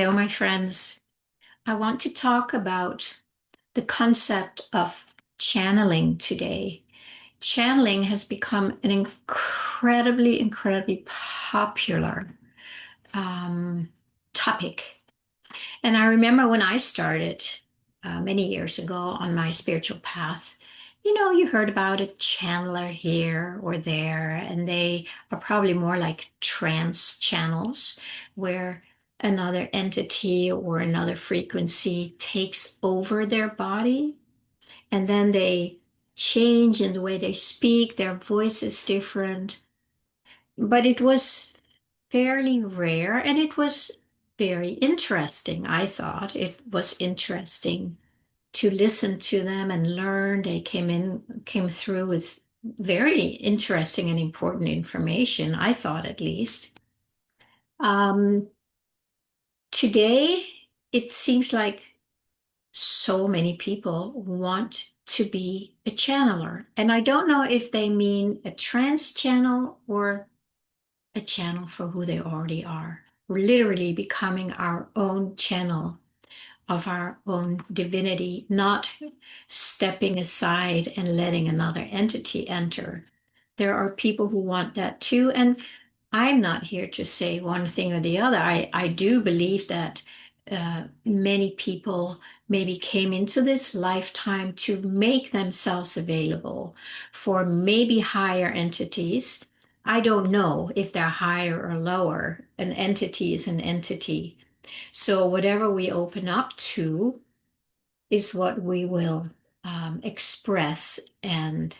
Hello, my friends. I want to talk about the concept of channeling today. Channeling has become an incredibly popular um, topic. And I remember when I started many years ago on my spiritual path, you heard about a channeler here or there, and they are probably more like trance channels where another entity or another frequency takes over their body, and then they change in the way they speak, their voice is different. But it was fairly rare and it was very interesting. I thought it was interesting to listen to them and learn. They came through with very interesting and important information, I thought at least. Um, Today, it seems like so many people want to be a channeler. And I don't know if they mean a trance channel or a channel for who they already are. We're literally becoming our own channel of our own divinity, not stepping aside and letting another entity enter. There are people who want that too. And I'm not here to say one thing or the other. I do believe that many people maybe came into this lifetime to make themselves available for maybe higher entities. I don't know if they're higher or lower. An entity is an entity. So whatever we open up to is what we will express and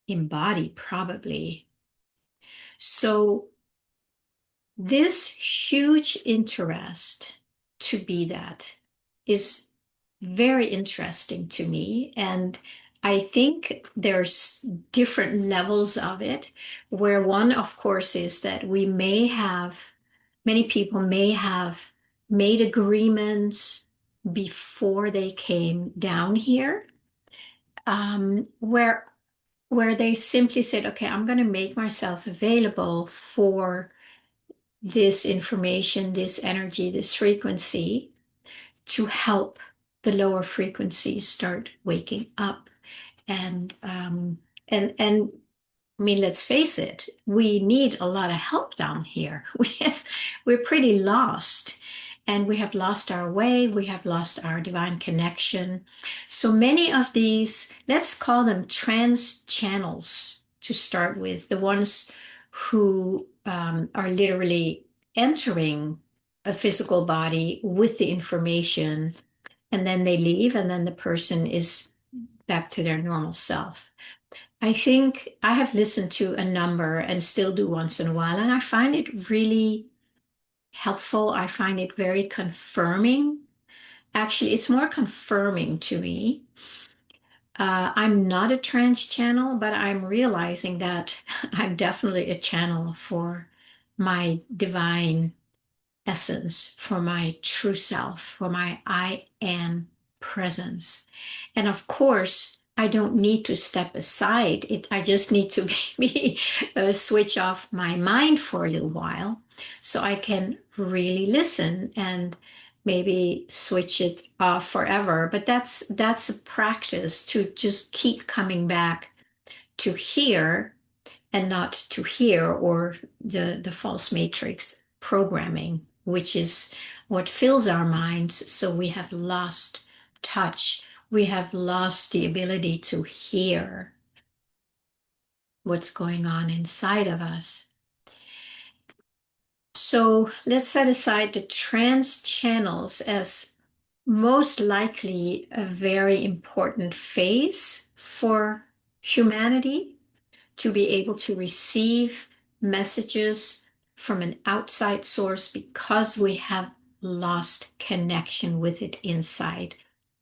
embody, probably. So this huge interest to be that is very interesting to me. And I think there's different levels of it, where one, of course, is that many people may have made agreements before they came down here, where they simply said, okay, I'm going to make myself available for this information, this energy, this frequency to help the lower frequencies start waking up. And and I mean, let's face it, we need a lot of help down here. We're pretty lost, and we have lost our way. We have lost our divine connection. So many of these, let's call them trans channels to start with, the ones who are literally entering a physical body with the information, and then they leave, and then the person is back to their normal self. I think I have listened to a number and still do once in a while, and I find it really helpful. I find it very confirming. Actually, it's more confirming to me. I'm not a trans channel, but I'm realizing that I'm definitely a channel for my divine essence, for my true self, for my I am presence. And of course, I don't need to step aside. I just need to maybe switch off my mind for a little while so I can really listen and maybe switch it off forever. But that's a practice to just keep coming back to hear and not to hear, or the false matrix programming, which is what fills our minds. So we have lost touch. We have lost the ability to hear what's going on inside of us. So let's set aside the trans channels as most likely a very important phase for humanity, to be able to receive messages from an outside source because we have lost connection with it inside.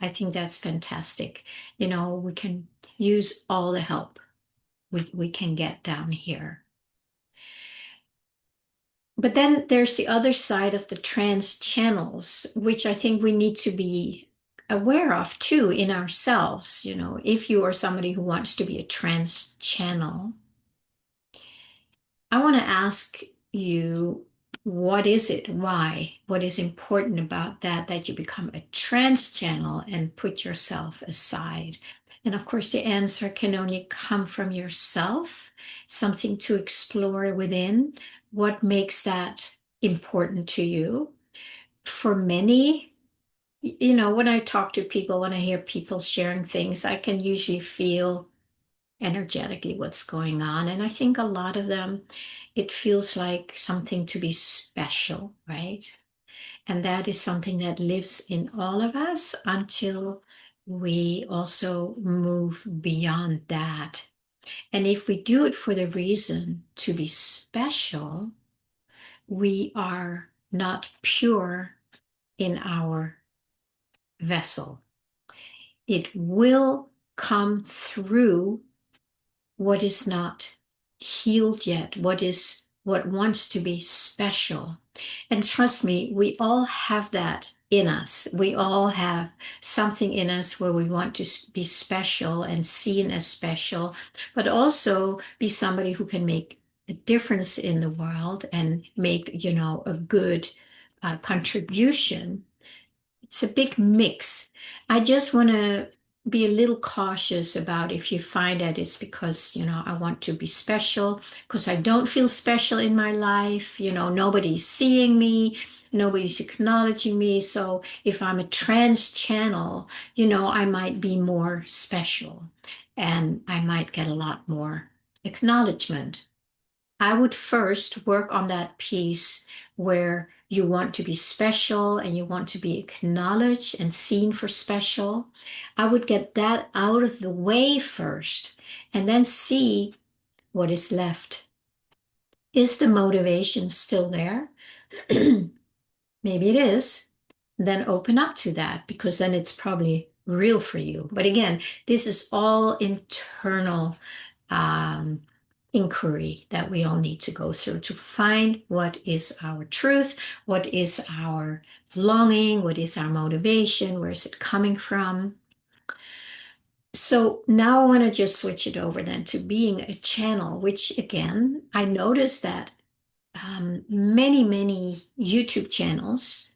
I think that's fantastic. We can use all the help we can get down here. But then there's the other side of the trans channels, which I think we need to be aware of too in ourselves. If you are somebody who wants to be a trans channel, I want to ask you, what is it? Why? What is important about that, that you become a trance channel and put yourself aside? And of course, the answer can only come from yourself, something to explore within. What makes that important to you? For many, when I talk to people, when I hear people sharing things, I can usually feel energetically what's going on. And I think a lot of them, it feels like something to be special, right? And that is something that lives in all of us until we also move beyond that. And if we do it for the reason to be special, we are not pure in our vessel. It will come through what is not healed yet, what wants to be special. And trust me, we all have that in us. We all have something in us where we want to be special and seen as special, but also be somebody who can make a difference in the world and make, a good contribution. It's a big mix. I just want to be a little cautious about if you find that it's because, I want to be special, because I don't feel special in my life. Nobody's seeing me, nobody's acknowledging me. So if I'm a trans channel, I might be more special and I might get a lot more acknowledgement. I would first work on that piece where you want to be special and you want to be acknowledged and seen for special. I would get that out of the way first and then see what is left. Is the motivation still there? Maybe it is. Then open up to that because then it's probably real for you. But again, this is all internal um, inquiry that we all need to go through to find what is our truth, what is our longing, what is our motivation, where is it coming from. So now I want to just switch it over then to being a channel, which again, I noticed that many YouTube channels,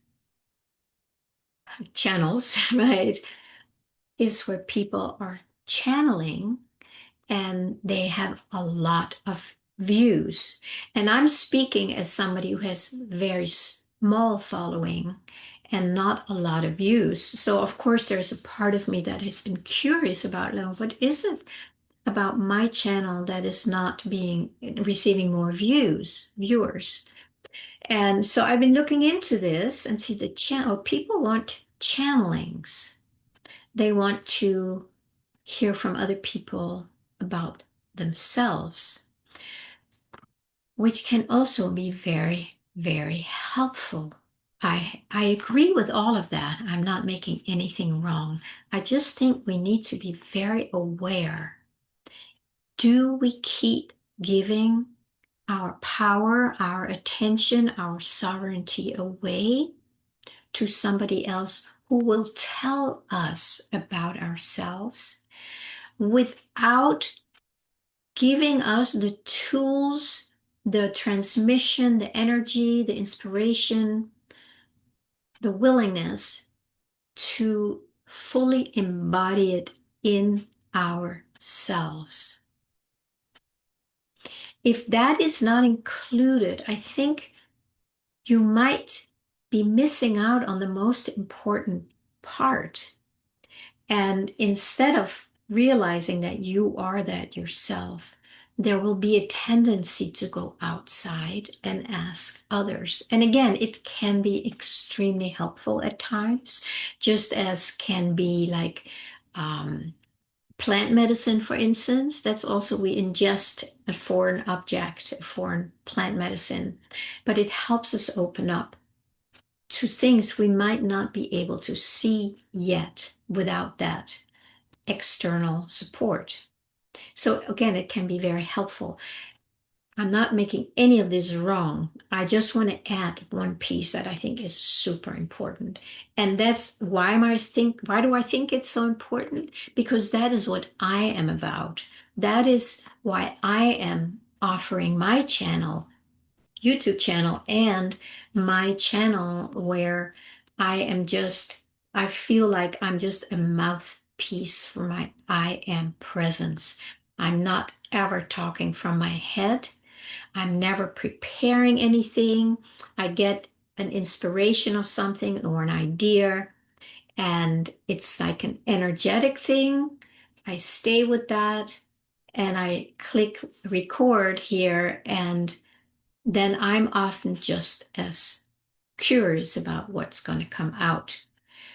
right, is where people are channeling and they have a lot of views. And I'm speaking as somebody who has very small following and not a lot of views. So of course there's a part of me that has been curious about, what is it about my channel that is not being receiving more viewers? And so I've been looking into this and see the channel. People want channelings. They want to hear from other people about themselves, which can also be very, very helpful. I agree with all of that. I'm not making anything wrong. I just think we need to be very aware. Do we keep giving our power, our attention, our sovereignty away to somebody else who will tell us about ourselves without giving us the tools, the transmission, the energy, the inspiration, the willingness to fully embody it in ourselves? If that is not included, I think you might be missing out on the most important part. And instead of realizing that you are that yourself, there will be a tendency to go outside and ask others. And again, it can be extremely helpful at times, just as can be like plant medicine, for instance. That's also, we ingest a foreign object, a foreign plant medicine, but it helps us open up to things we might not be able to see yet without that external support. So again, it can be very helpful. I'm not making any of this wrong. I just want to add one piece that I think is super important. And that's why do I think it's so important? Because that is what I am about. That is why I am offering my channel YouTube channel and my channel where I am just, I feel like I'm just a mouthpiece for my I am presence. I'm not ever talking from my head. I'm never preparing anything. I get an inspiration of something or an idea, and it's like an energetic thing. I stay with that and I click record here, and then I'm often just as curious about what's going to come out.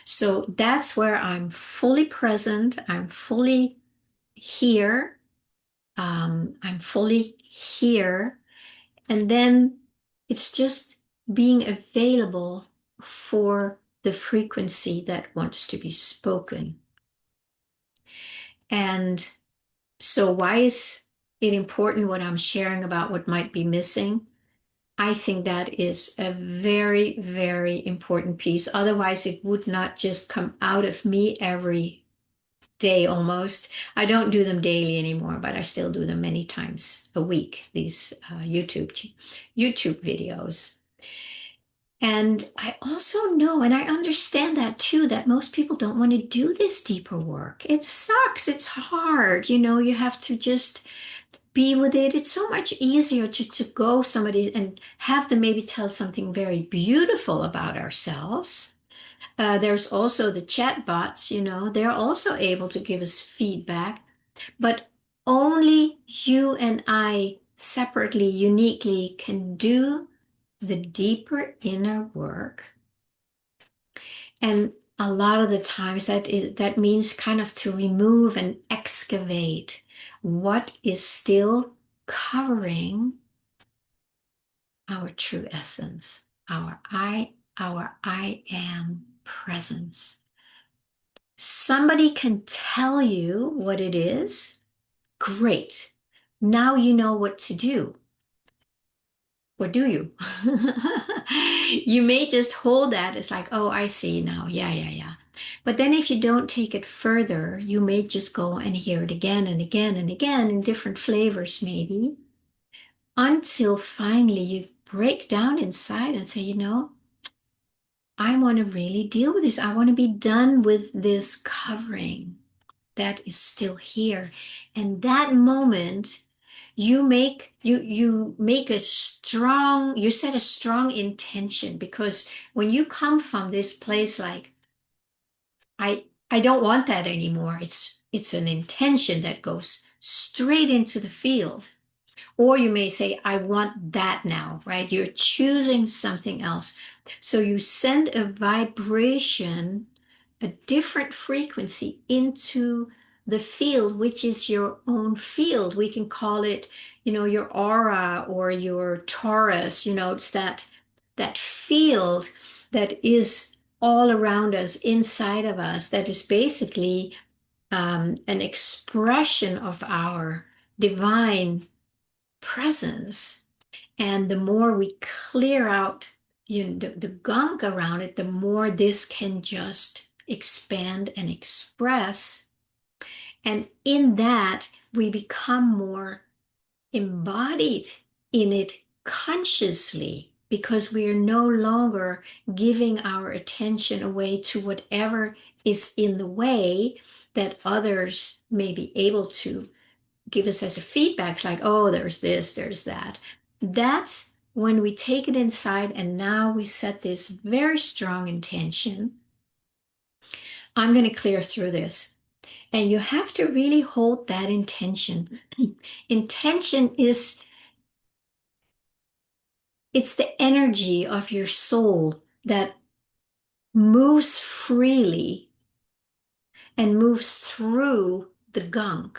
So that's where I'm fully present, I'm fully here, I'm fully here. And then it's just being available for the frequency that wants to be spoken. And so, why is it important what I'm sharing about what might be missing? I think that is a very, very important piece. Otherwise, it would not just come out of me every day almost. I don't do them daily anymore, but I still do them many times a week, these YouTube videos. And I also know, and I understand that too, that most people don't want to do this deeper work. It sucks. It's hard. You have to just be with it. It's so much easier to go somebody and have them maybe tell something very beautiful about ourselves. There's also the chat bots, they're also able to give us feedback, but only you and I separately, uniquely can do the deeper inner work. And a lot of the times that means kind of to remove and excavate what is still covering our true essence, our I am presence. Somebody can tell you what it is. Great. Now you know what to do. Or do you? You may just hold that as like, oh, I see now. Yeah, yeah, yeah. But then if you don't take it further, you may just go and hear it again and again and again in different flavors, maybe, until finally you break down inside and say, I want to really deal with this. I want to be done with this covering that is still here. And that moment, you make a strong, you set a strong intention, because when you come from this place like, I don't want that anymore, it's an intention that goes straight into the field. Or you may say, I want that now, right? You're choosing something else. So you send a vibration, a different frequency into the field, which is your own field. We can call it, your aura or your torus. It's that field that is all around us, inside of us, that is basically an expression of our divine presence. And the more we clear out the gunk around it, the more this can just expand and express. And in that, we become more embodied in it consciously, because we are no longer giving our attention away to whatever is in the way that others may be able to give us as a feedback. It's like, oh, there's this, there's that. That's when we take it inside, and now we set this very strong intention. I'm going to clear through this. And you have to really hold that intention. Intention it's the energy of your soul that moves freely and moves through the gunk,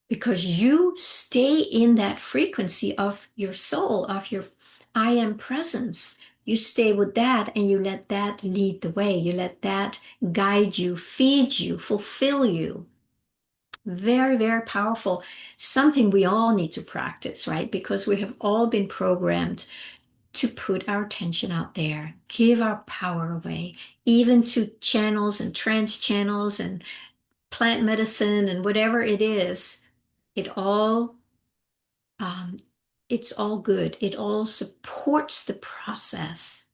because you stay in that frequency of your soul, of your I am presence. You stay with that and you let that lead the way. You let that guide you, feed you, fulfill you. Very, very powerful. Something we all need to practice, right? Because we have all been programmed to put our attention out there, give our power away, even to channels and trance channels and plant medicine and whatever it is. It all it's all good. It all supports the process.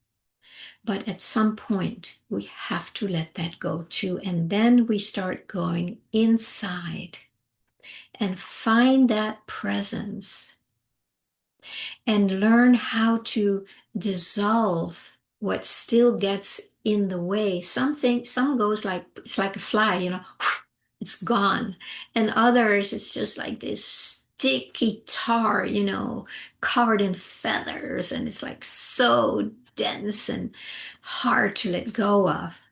But at some point, we have to let that go too. And then we start going inside and find that presence and learn how to dissolve what still gets in the way. Some goes like, it's like a fly, it's gone. And others, it's just like this sticky tar, covered in feathers. And it's like so dense and hard to let go of.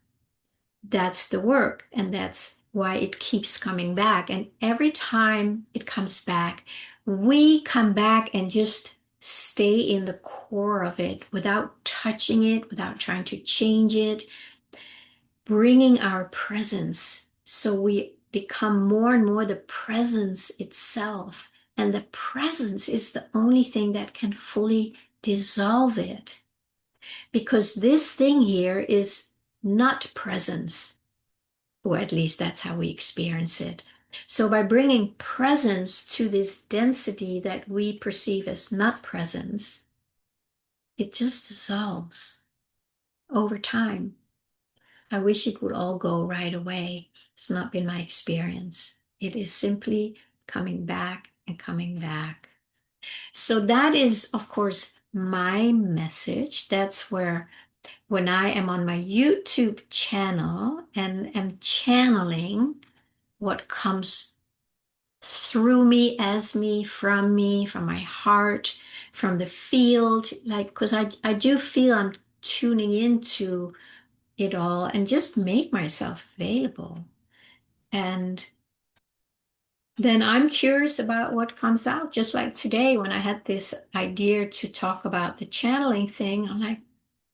That's the work. And that's why it keeps coming back. And every time it comes back, we come back and just stay in the core of it without touching it, without trying to change it, bringing our presence. So we become more and more the presence itself. And the presence is the only thing that can fully dissolve it. Because this thing here is not presence, or at least that's how we experience it. So by bringing presence to this density that we perceive as not presence, it just dissolves over time. I wish it would all go right away. It's not been my experience. It is simply coming back and coming back. So that is, of course, my message. That's where when I am on my YouTube channel and am channeling what comes through me, from my heart, from the field, like, because I do feel I'm tuning into it all and just make myself available. And then I'm curious about what comes out. Just like today, when I had this idea to talk about the channeling thing, I'm like,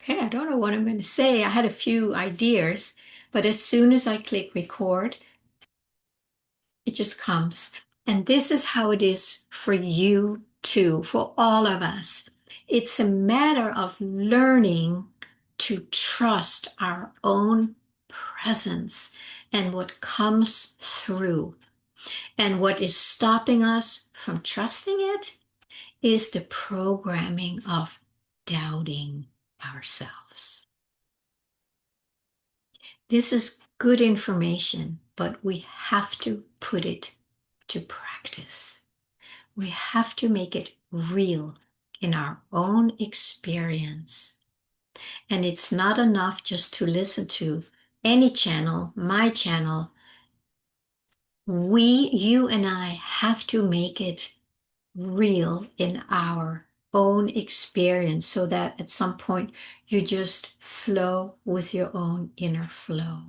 okay, I don't know what I'm going to say. I had a few ideas, but as soon as I click record, it just comes. And this is how it is for you too, for all of us. It's a matter of learning to trust our own presence and what comes through. And what is stopping us from trusting it is the programming of doubting ourselves. This is good information, but we have to put it to practice. We have to make it real in our own experience. And it's not enough just to listen to any channel, my channel. You and I have to make it real in our own experience so that at some point you just flow with your own inner flow.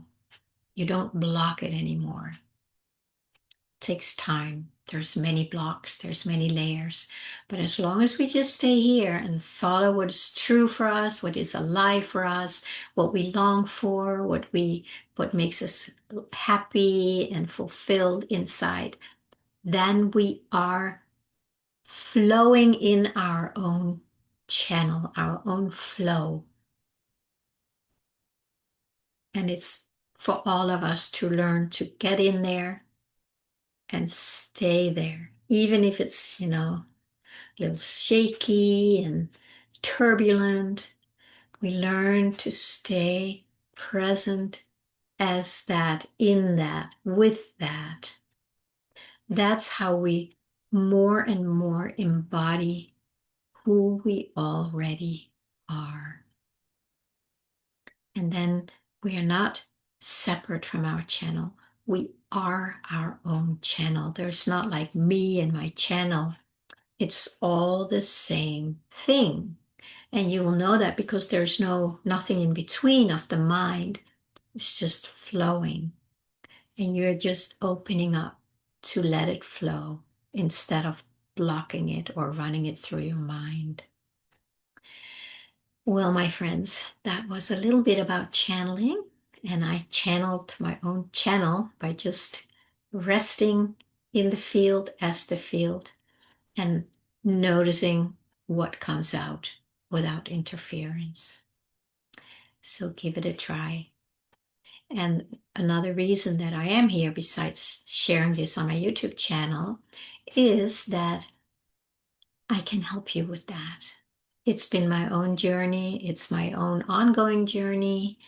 You don't block it anymore. It takes time. There's many blocks, there's many layers. But as long as we just stay here and follow what is true for us, what is alive for us, what we long for, what makes us happy and fulfilled inside, then we are flowing in our own channel, our own flow. And it's for all of us to learn to get in there and stay there, even if it's, a little shaky and turbulent. We learn to stay present as that, in that, with that. That's how we more and more embody who we already are. And then we are not separate from our channel. We are our own channel. There's not like me and my channel. It's all the same thing. And you will know that because there's nothing in between of the mind. It's just flowing. And you're just opening up to let it flow instead of blocking it or running it through your mind. Well, my friends, that was a little bit about channeling, and I channeled my own channel by just resting in the field as the field and noticing what comes out without interference. So give it a try. And another reason that I am here, besides sharing this on my YouTube channel, is that I can help you with that. It's been my own journey. It's my own ongoing journey.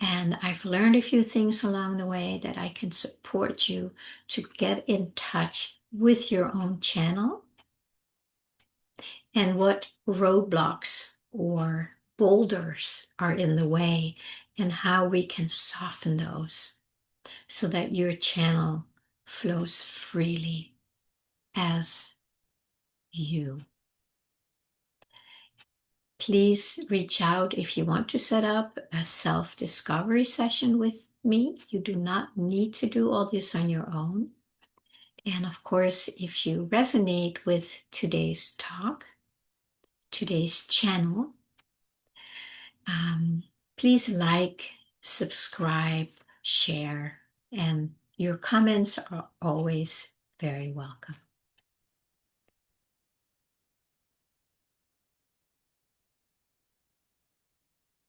And I've learned a few things along the way that I can support you to get in touch with your own channel and what roadblocks or boulders are in the way and how we can soften those so that your channel flows freely as you. Please reach out if you want to set up a self-discovery session with me. You do not need to do all this on your own. And of course, if you resonate with today's talk, today's channel, please like, subscribe, share, and your comments are always very welcome.